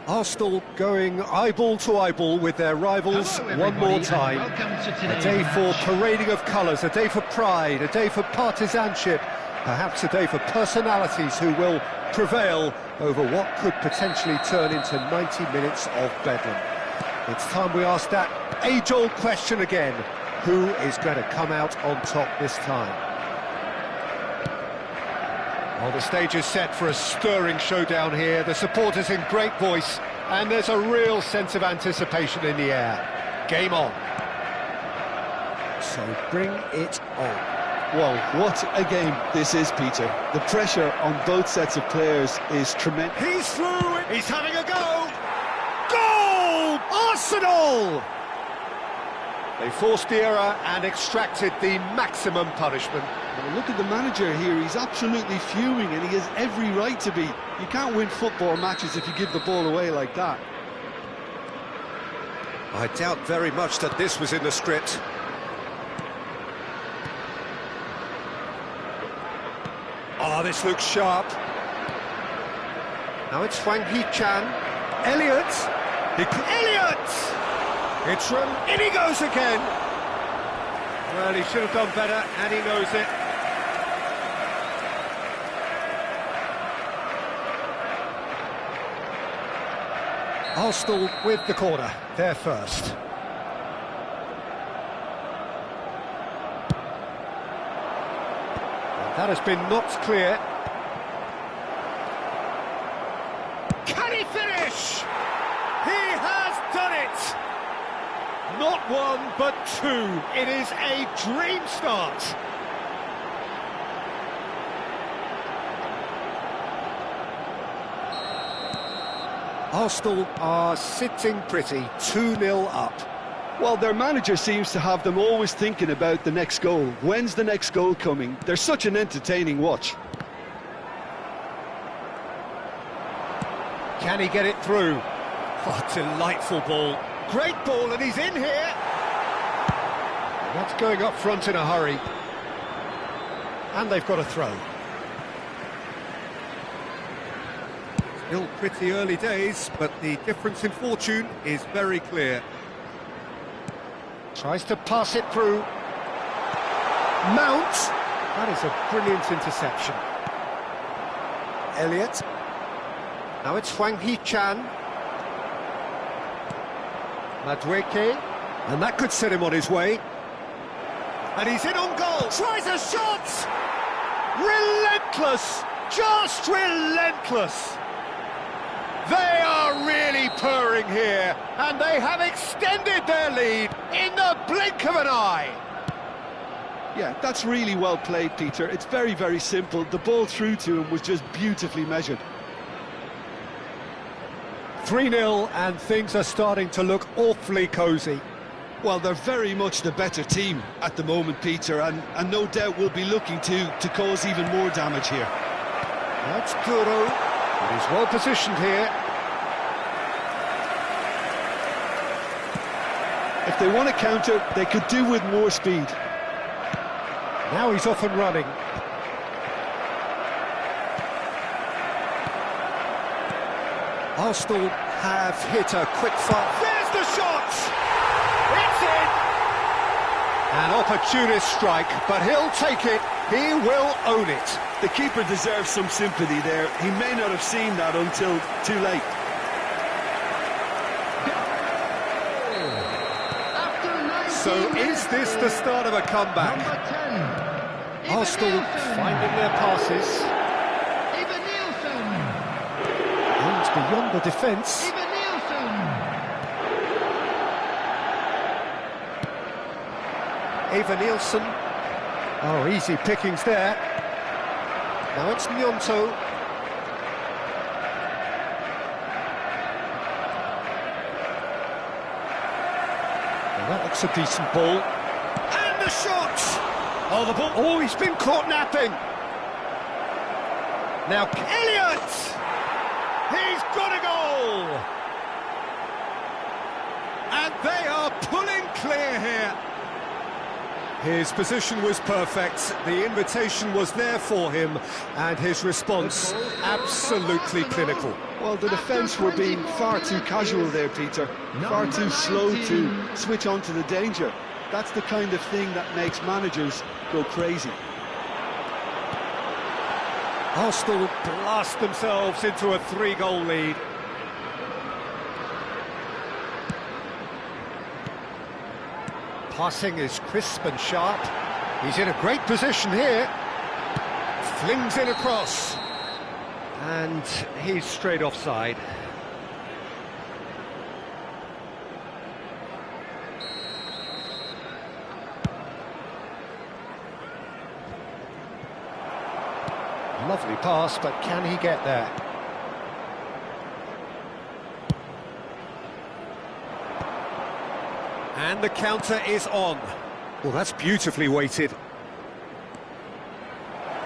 Arsenal going eyeball to eyeball with their rivals one more time. A day for parading of colours, a day for pride, a day for partisanship, perhaps a day for personalities who will prevail over what could potentially turn into 90 minutes of bedlam. It's time we ask that age-old question again. Who is going to come out on top this time? Well, the stage is set for a stirring showdown here. The supporters in great voice, and there's a real sense of anticipation in the air. Game on. So bring it on. Well, what a game this is, Peter. The pressure on both sets of players is tremendous. He's through, he's having a go! Goal! Arsenal! They forced the error and extracted the maximum punishment. Well, look at the manager here, he's absolutely fuming and he has every right to be. You can't win football matches if you give the ball away like that. I doubt very much that this was in the script. Oh, this looks sharp. Now it's Hwang Hee-chan. Elliott! Elliott! It's run, in he goes again! Well, he should have done better, and he knows it. Arsenal with the corner, they're first. And that has been knocked clear. Can he finish? He has done it! Not one, but two. It is a dream start. Arsenal are sitting pretty, 2-0 up. Well, their manager seems to have them always thinking about the next goal. When's the next goal coming? They're such an entertaining watch. Can he get it through? What a delightful ball. Great ball, and he's in here. Not going up front in a hurry. And they've got a throw. Still pretty early days, but the difference in fortune is very clear. Tries to pass it through. Mount! That is a brilliant interception. Elliott. Now it's Hwang Hee-chan. Madueke, and that could set him on his way. And he's in on goal, tries a shot! Relentless, just relentless! They are really purring here, and they have extended their lead in the blink of an eye. Yeah, that's really well played, Peter. It's very, very simple. The ball through to him was just beautifully measured. 3-0, and things are starting to look awfully cosy. Well, they're very much the better team at the moment, Peter, and no doubt will be looking to cause even more damage here. That's Duro. He's well positioned here. If they want to counter, they could do with more speed. Now he's off and running. Arsenal have hit a quick fire. There's the shot! It's in! An opportunist strike, but he'll take it. He will own it. The keeper deserves some sympathy there. He may not have seen that until too late. So is this the start of a comeback? Arsenal finding their passes. Beyond the defence. Eva Nielsen. Oh, easy pickings there. Now it's Nyonto. Well, that looks a decent ball. And the shot! Oh, the ball. Oh, he's been caught napping. Now Elliott! He's got a goal! And they are pulling clear here. His position was perfect, the invitation was there for him, and his response absolutely clinical. Well, the defence were being far too casual there, Peter. Far too slow to switch on to the danger. That's the kind of thing that makes managers go crazy. Arsenal blast themselves into a 3-goal lead. Passing is crisp and sharp. He's in a great position here. Flings in across. And he's straight offside. Lovely pass, but can he get there? And the counter is on. Well, that's beautifully weighted.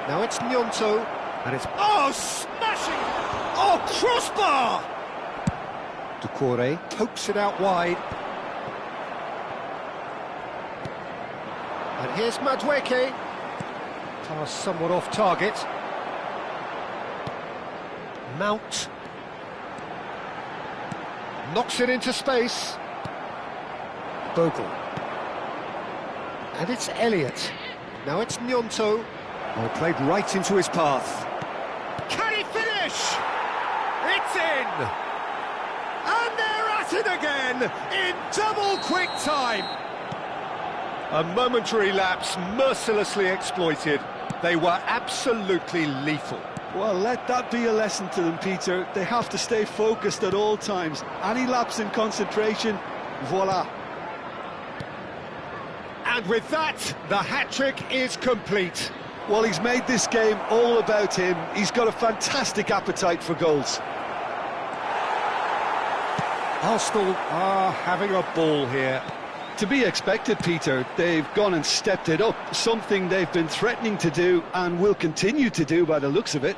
Now it's Gnonto, and it's... Oh, smashing! Oh, crossbar! Doucouré pokes it out wide. And here's Madueke. Pass somewhat off target. Mount. Knocks it into space. Bogle. And it's Elliott. Now it's Gnonto. Oh, played right into his path. Can he finish? It's in! And they're at it again in double quick time. A momentary lapse mercilessly exploited. They were absolutely lethal. Well, let that be a lesson to them, Peter. They have to stay focused at all times. Any lapse in concentration, voila. And with that, the hat-trick is complete. Well, he's made this game all about him. He's got a fantastic appetite for goals. Arsenal are having a ball here. To be expected, Peter. They've gone and stepped it up, something they've been threatening to do and will continue to do by the looks of it.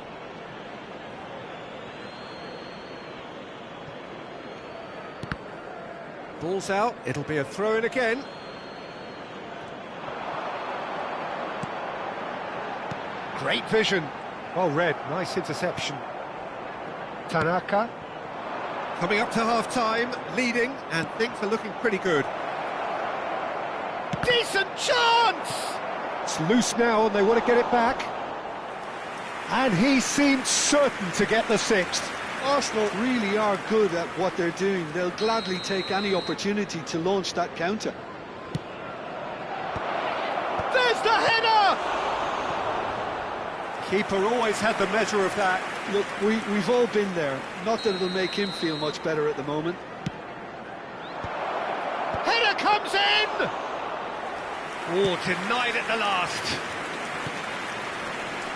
Ball's out, it'll be a throw-in again. Great vision. Well read, nice interception. Tanaka. Coming up to half-time, leading, and things are looking pretty good. Decent chance! It's loose now and they want to get it back. And he seemed certain to get the sixth. Arsenal really are good at what they're doing. They'll gladly take any opportunity to launch that counter. There's the header! Keeper always had the measure of that. Look, we've all been there. Not that it'll make him feel much better at the moment. Header comes in! Oh, denied at the last.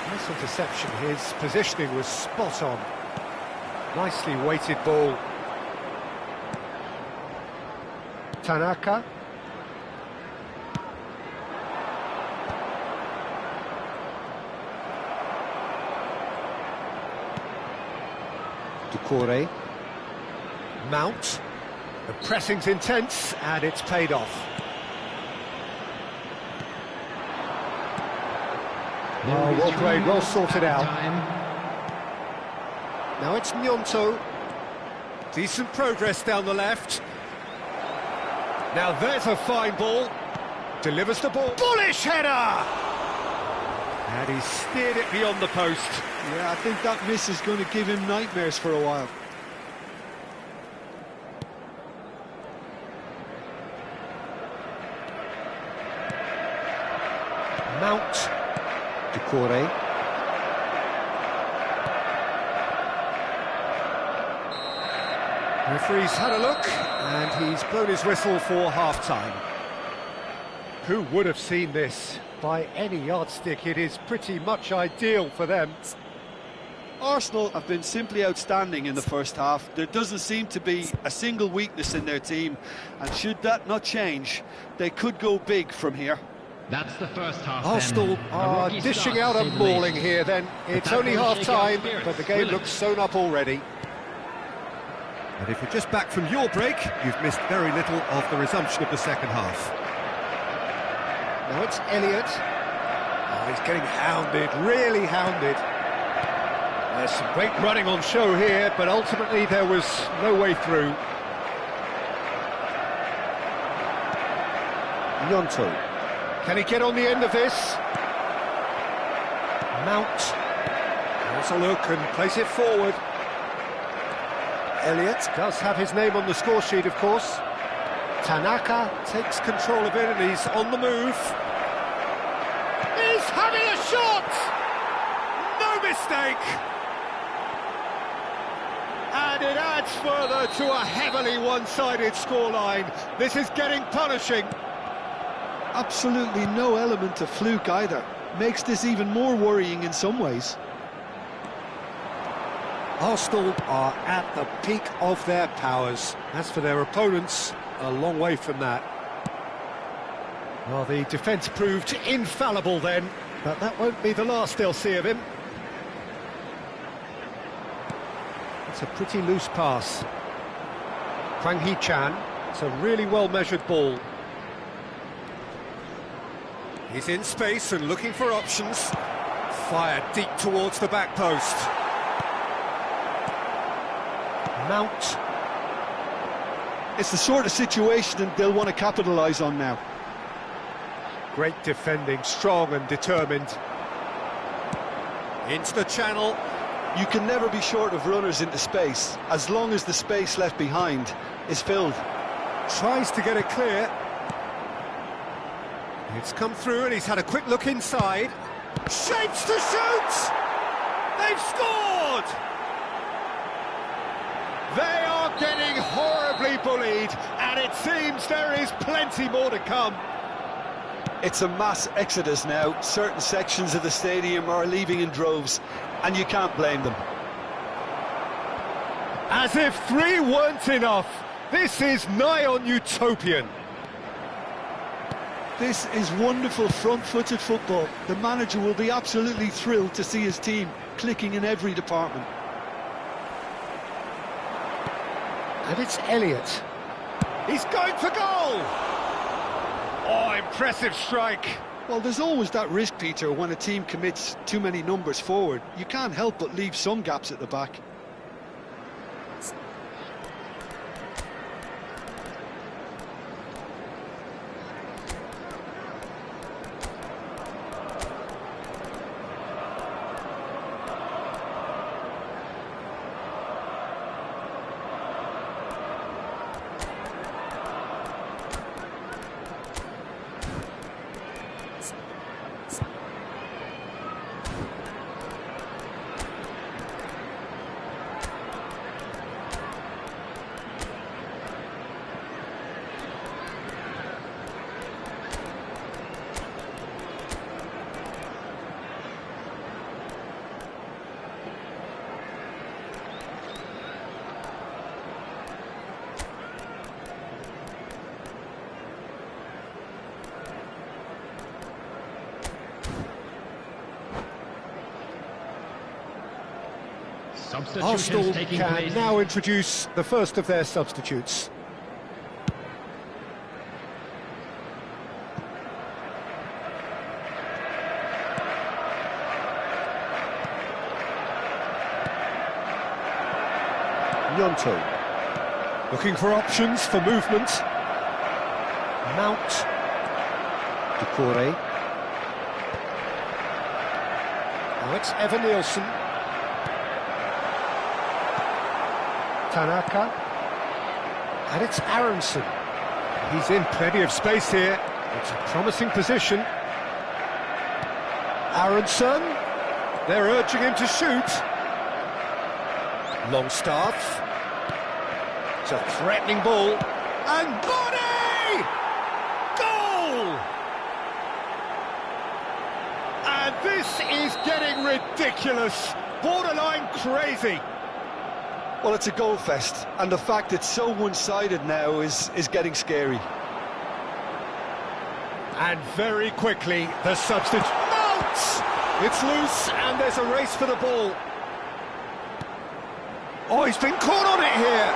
Nice interception. His positioning was spot on. Nicely weighted ball. Tanaka. Doucouré. Mount. The pressing's intense and it's paid off. Oh, well played, well sorted out. Now it's Gnonto. Decent progress down the left. Now there's a fine ball. Delivers the ball. Bullish header! And he steered it beyond the post. Yeah, I think that miss is going to give him nightmares for a while. Mount. Doucouré. Referee's had a look, and he's blown his whistle for half-time. Who would have seen this? By any yardstick, it is pretty much ideal for them. Arsenal have been simply outstanding in the first half. There doesn't seem to be a single weakness in their team, and should that not change, they could go big from here. That's the first half. Arsenal are dishing out a mauling here then. It's only half-time, but the game looks sewn up already. And if you're just back from your break, you've missed very little of the resumption of the second half. Now it's Elliott. Oh, he's getting hounded, really hounded. There's some great running on show here, but ultimately there was no way through. Gnonto. Can he get on the end of this? Mount. Has a look and plays it forward. Elliott does have his name on the score sheet, of course. Tanaka takes control of it and he's on the move. He's having a shot! No mistake! And it adds further to a heavily one-sided scoreline. This is getting punishing. Absolutely no element of fluke either. Makes this even more worrying in some ways. Arsenal are at the peak of their powers. As for their opponents, a long way from that. Well, the defence proved infallible then, but that won't be the last they'll see of him. It's a pretty loose pass. Hwang Hee-chan, it's a really well-measured ball. He's in space and looking for options. Fired deep towards the back post. Mount. It's the sort of situation they'll want to capitalise on now. Great defending, strong and determined. Into the channel. You can never be short of runners into space, as long as the space left behind is filled. Tries to get it clear. It's come through and he's had a quick look inside. Shapes to shoot! They've scored! They are getting horribly bullied, and it seems there is plenty more to come. It's a mass exodus now. Certain sections of the stadium are leaving in droves, and you can't blame them. As if 3 weren't enough, this is nigh on utopian. This is wonderful front-footed football. The manager will be absolutely thrilled to see his team clicking in every department. And it's Elliott. He's going for goal! Oh, impressive strike. Well, there's always that risk, Peter, when a team commits too many numbers forward. You can't help but leave some gaps at the back. Arsenal can now introduce the first of their substitutes. Gnonto. Looking for options for movement. Mount. Decore. Now it's Evan Nielsen. Tanaka, and it's Aronson. He's in plenty of space here. It's a promising position. Aronson, they're urging him to shoot. Longstaff. It's a threatening ball. And body! Goal! And this is getting ridiculous. Borderline crazy. Well, it's a goal fest, and the fact it's so one-sided now is getting scary. And very quickly, the substitute... Mount! It's loose, and there's a race for the ball. Oh, he's been caught on it here!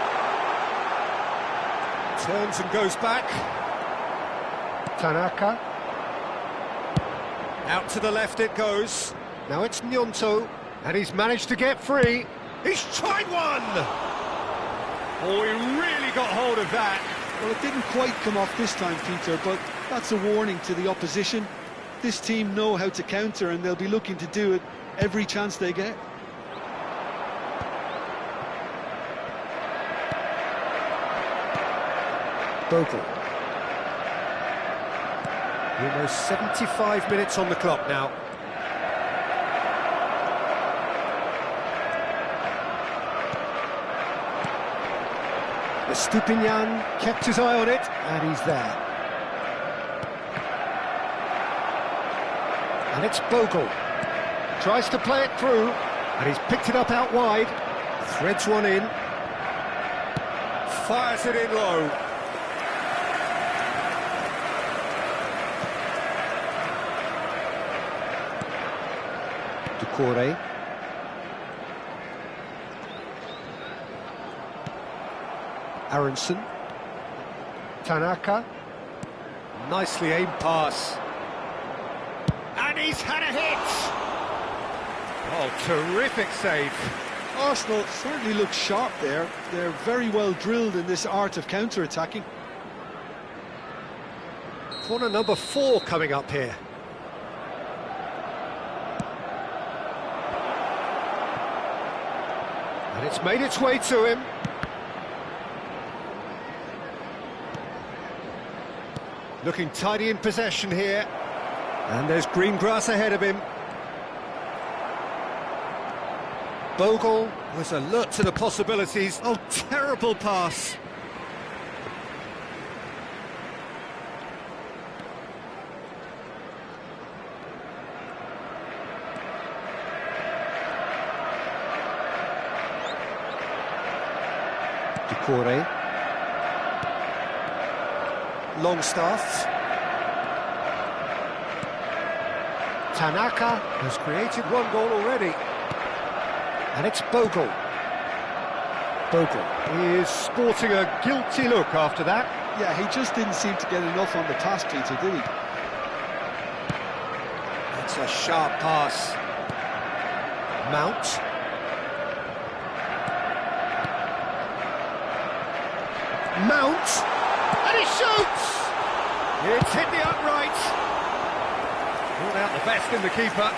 Turns and goes back. Tanaka. Out to the left it goes. Now it's Gnonto. And he's managed to get free. He's tried one! Oh, he really got hold of that. Well, it didn't quite come off this time, Peter, but that's a warning to the opposition. This team know how to counter, and they'll be looking to do it every chance they get. Bogle. Almost 75 minutes on the clock now. Estupinian kept his eye on it, and he's there. And it's Bogle. Tries to play it through, and he's picked it up out wide. Threads one in. Fires it in low. Decore. Aronson. Tanaka. Nicely aimed pass. And he's had a hit! Oh, terrific save. Arsenal certainly look sharp there. They're very well drilled in this art of counter-attacking. Corner number 4 coming up here. And it's made its way to him. Looking tidy in possession here. And there's green grass ahead of him. Bogle was alert to the possibilities. Oh, terrible pass. Decore. Longstaff. Tanaka has created one goal already. And it's Bogle. Bogle is sporting a guilty look after that. Yeah, he just didn't seem to get enough on the task, Peter, did he? It's a sharp pass. Mount. Mount. And he shoots! It's hit the upright. Brought out the best in the keeper.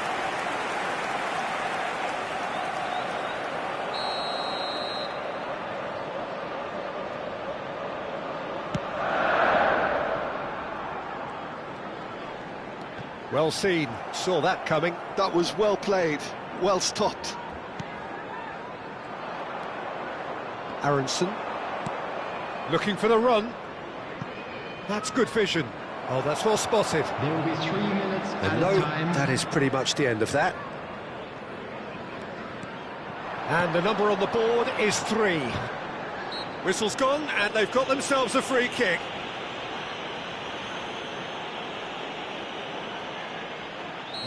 Well seen, saw that coming. That was well played, well stopped. Aronson. Looking for the run. That's good vision. Oh, that's well spotted. There will be 3 minutes And at a time. that is pretty much the end of that. And the number on the board is 3. Whistle's gone, and they've got themselves a free kick.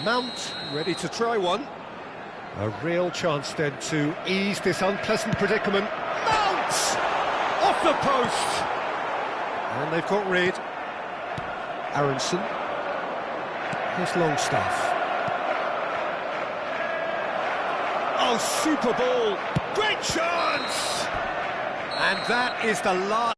Mount, ready to try one. A real chance then to ease this unpleasant predicament. Mount! Off the post! And they've got rid. Aronson. Here's Longstaff. Oh, super ball! Great chance! And that is the last...